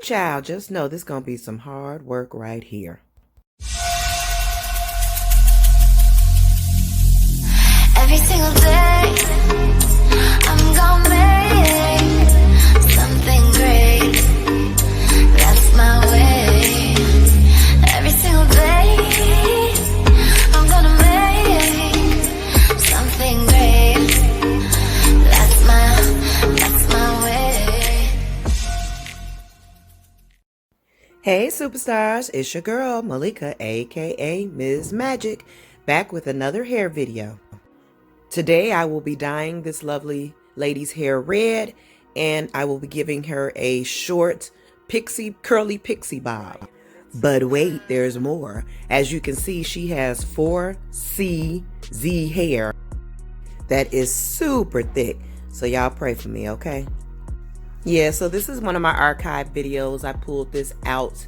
child, just know this gonna be some hard work right here. Every single day, I'm gonna make something great. That's my way. Every single day, I'm gonna make something great. That's my way. Hey superstars, it's your girl Malika, aka Ms. Magic, back with another hair video. Today I will be dyeing this lovely lady's hair red, and I will be giving her a short curly pixie bob. But wait, there's more. As you can see, she has 4CZ hair that is super thick. So y'all pray for me, okay? Yeah, so this is one of my archive videos. I pulled this out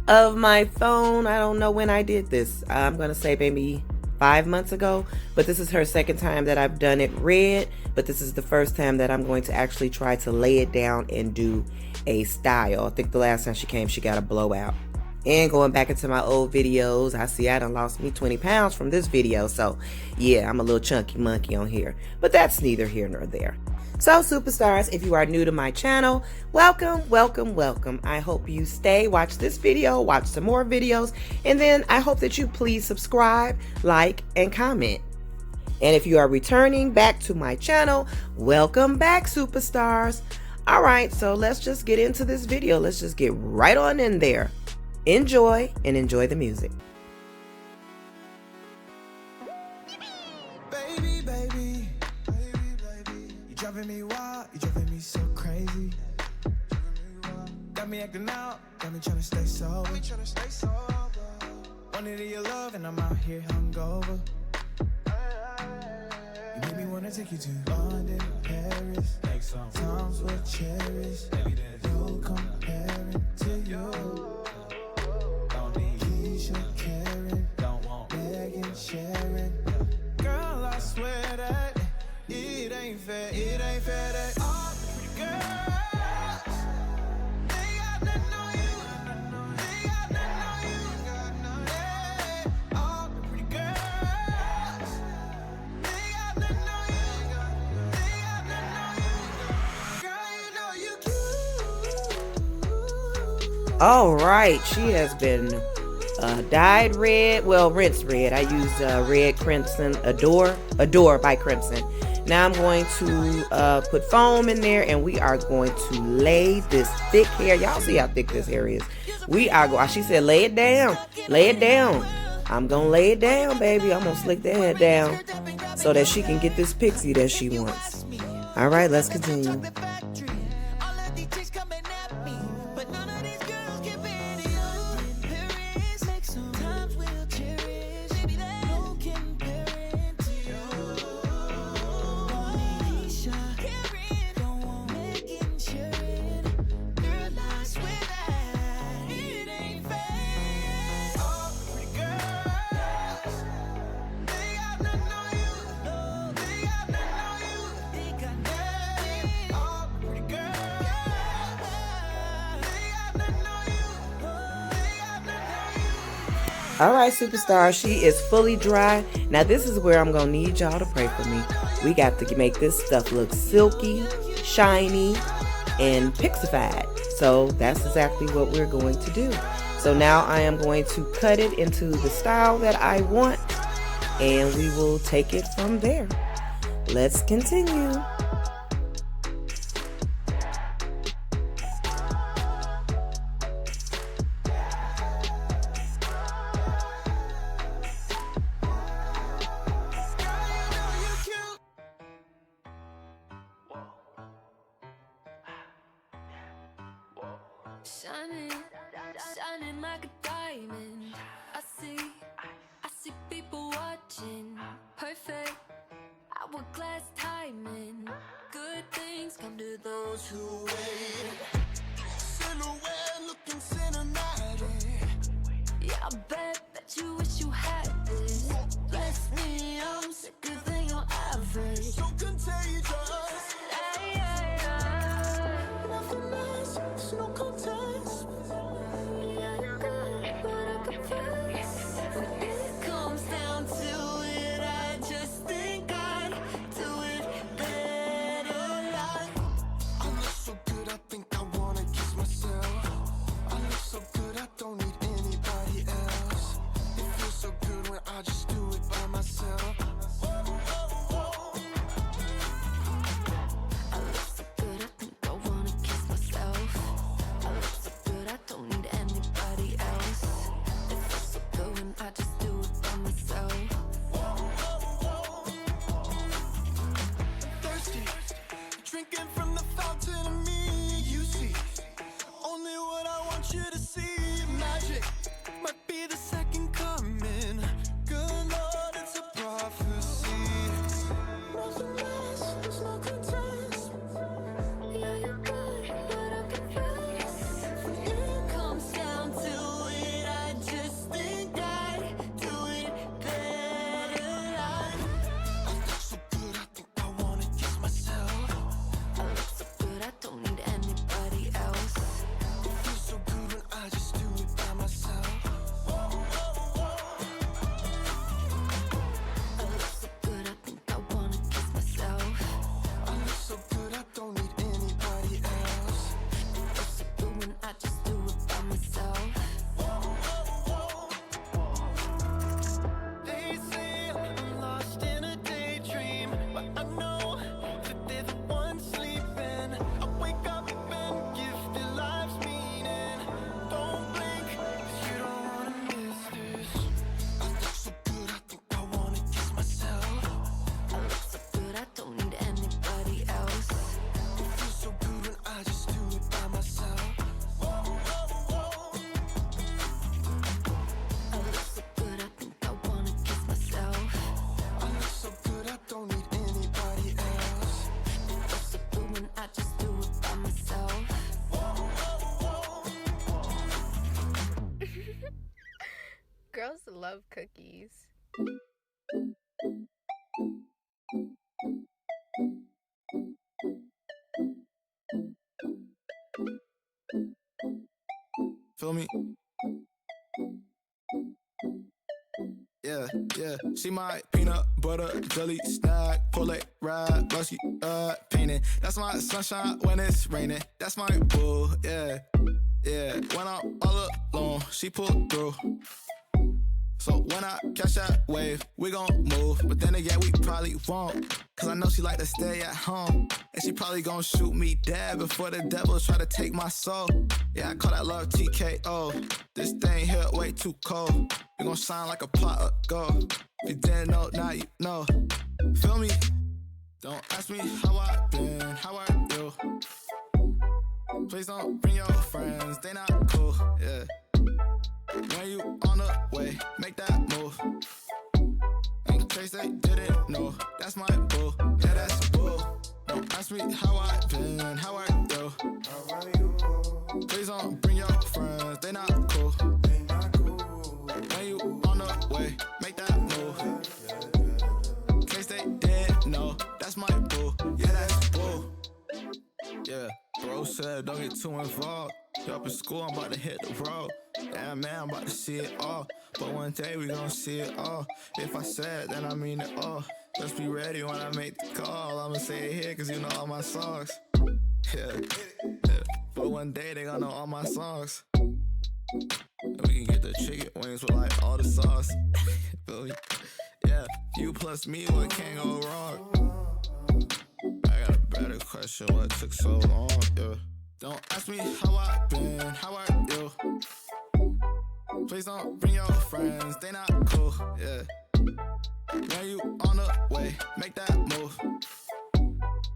of my phone. I don't know when I did this. I'm going to say maybe 5 months ago, but this is her second time that I've done it red, but this is the first time that I'm going to actually try to lay it down and do a style. I think the last time she came, she got a blowout. And going back into my old videos, I see I done lost me 20 pounds from this video, so yeah, I'm a little chunky monkey on here, but that's neither here nor there. So superstars, if you are new to my channel, welcome, welcome, welcome. I hope you stay, watch this video, watch some more videos, and then I hope that you please subscribe, like, and comment. And if you are returning back to my channel, welcome back superstars. All right, so let's just get into this video. Let's just get right on in there. Enjoy and enjoy the music. Driving me wild, you driving me so crazy. Got me acting out, got me trying to stay sober. Wanted your love and I'm out here hungover. You made me wanna take you to London, Paris. Times were cherished. No comparing to you. Keisha, Karen, Megan, Sharon. Girl, I swear that it ain't fair that all the pretty girls, they got nothing on you, they got nothing on you, yeah. All the pretty girls, they got nothing on you, they got nothing on you, girl, you know you cute. All right, she has been dyed red, well, rinsed red. I use red crimson, Adore by Crimson. Now I'm going to put foam in there, and we are going to lay this thick hair. Y'all see how thick this hair is. We are going, she said, lay it down, lay it down. I'm going to lay it down, baby. I'm going to slick that hair down so that she can get this pixie that she wants. All right, let's continue. All right, superstar, she is fully dry. Now this is where I'm gonna need y'all to pray for me. We got to make this stuff look silky, shiny, and pixified. So that's exactly what we're going to do. So now I am going to cut it into the style that I want, and we will take it from there. Let's continue. Shining like a diamond. I see people watching. Perfect, hourglass timing. Good things come to those who wait. Silhouette looking cinematic. Yeah, I bet you wish you had this. Bless me, I'm sicker than your average. So contagious. Ay, ay, ay. Nothing less, there's no contest. drinking from the fountain of me. You see only what I want you to see. Magic might be the second coming. Good Lord, it's a prophecy. Nothing less, there's no contest. Yeah, you're good, but I'm confused. When it comes down to it, I just think I do it better. I look so good, I think I wanna kiss myself. I look so good, I don't need anybody else. It feels so good when I just do it by myself. I look so good, I think I wanna kiss myself. I look so good, I don't need anybody else. It feels so good when I just do it by myself. They say I'm lost in a daydream, but I know that they're the ones sleeping. I wake up and give their lives meaning. Don't blink, 'cause you don't wanna miss this. I look so good, I think I wanna kiss myself. I look so good, I don't need anybody else. It feels so good when I just do it by myself. I look so good, I think I wanna kiss myself. I look so good, I don't need anybody else. It feels so good when I just do it by myself. Girls love cookies. Feel me? Yeah, yeah. She my peanut butter jelly snack. Pull it, ride, blushy, painting. That's my sunshine when it's raining. That's my boo, yeah, yeah. When I'm all alone, she pull through. So when I catch that wave, we gon' move. But then again, we probably won't. Cause I know she like to stay at home. And she probably gon' shoot me dead before the devil try to take my soul. Yeah, I call that love TKO. This thing here way too cold. We gon' shine like a pot of gold. If you didn't know, now you know. Feel me? Don't ask me how I been, how are you? Please don't bring your friends, they not cool, yeah. When you on the way, make that move. In case they didn't know, that's my boo. Yeah, that's boo. Don't ask me how I been, how are you? Please don't bring your friends, they not cool. When you on the way, make that move. In case they didn't know, that's my boo. Yeah, that's boo. Yeah, bro said don't get too involved. You up in school, I'm about to hit the road. Damn man, I'm about to see it all. But one day we gon' see it all. If I said, then I mean it all. Just be ready when I make the call. I'ma say it here cause you know all my songs. Yeah, yeah. But one day they gonna know all my songs. And we can get the chicken wings with like all the sauce. Feel me? Yeah, you plus me, what can't go wrong? I got a better question, what took so long? Yeah. Don't ask me how I been, how are you? Please don't bring your friends, they not cool, yeah. When you on the way, make that move.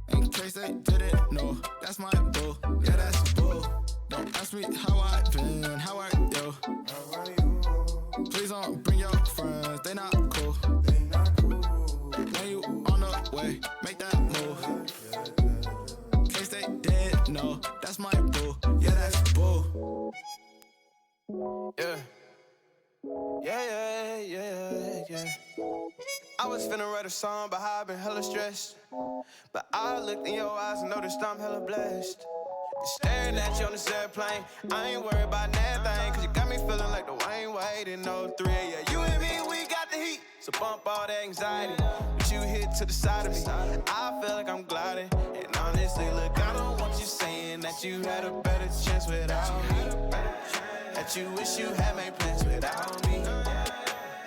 In case they didn't know, that's my boo, yeah, that's boo. Don't ask me how I been, how are you? Please don't bring your friends, they not cool. When you on the way, make that move. In case they didn't know, that's my boo, yeah, that's boo. Yeah. Yeah. I was finna write a song about how I've been hella stressed. But I looked in your eyes and noticed I'm hella blessed. Staring at you on this airplane, I ain't worried about nothing. Cause you got me feeling like the Wayne Wade in 03. Yeah, you and me, we got the heat. So bump all that anxiety. But you hit to the side of me, I feel like I'm gliding. And honestly, look, I don't want you saying that you had a better chance without me. That you wish you had made plans without me.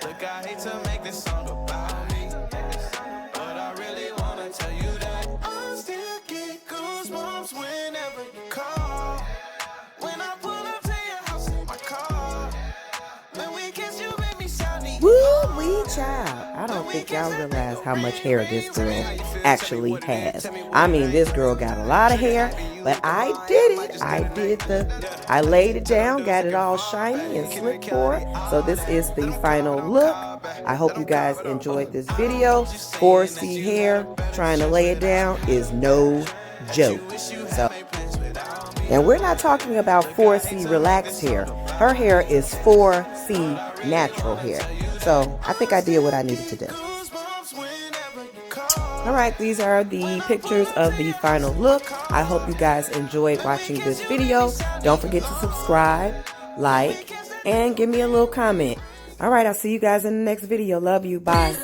Look, I hate to make this song about me, but I really wanna tell you that I still get goosebumps whenever you call. When I pull up to your house in my car. When we kiss, you make me sound neat. Woo Wee child. I don't think y'all realize how much hair this girl actually has. I mean, this girl got a lot of hair, but I did it. I laid it down, got it all shiny and slick for it. So this is the final look. I hope you guys enjoyed this video. 4C hair, trying to lay it down is no joke. So, and we're not talking about 4C relaxed hair. Her hair is 4C natural hair. So I think I did what I needed to do. Alright, these are the pictures of the final look. I hope you guys enjoyed watching this video. Don't forget to subscribe, like, and give me a little comment. Alright, I'll see you guys in the next video. Love you. Bye.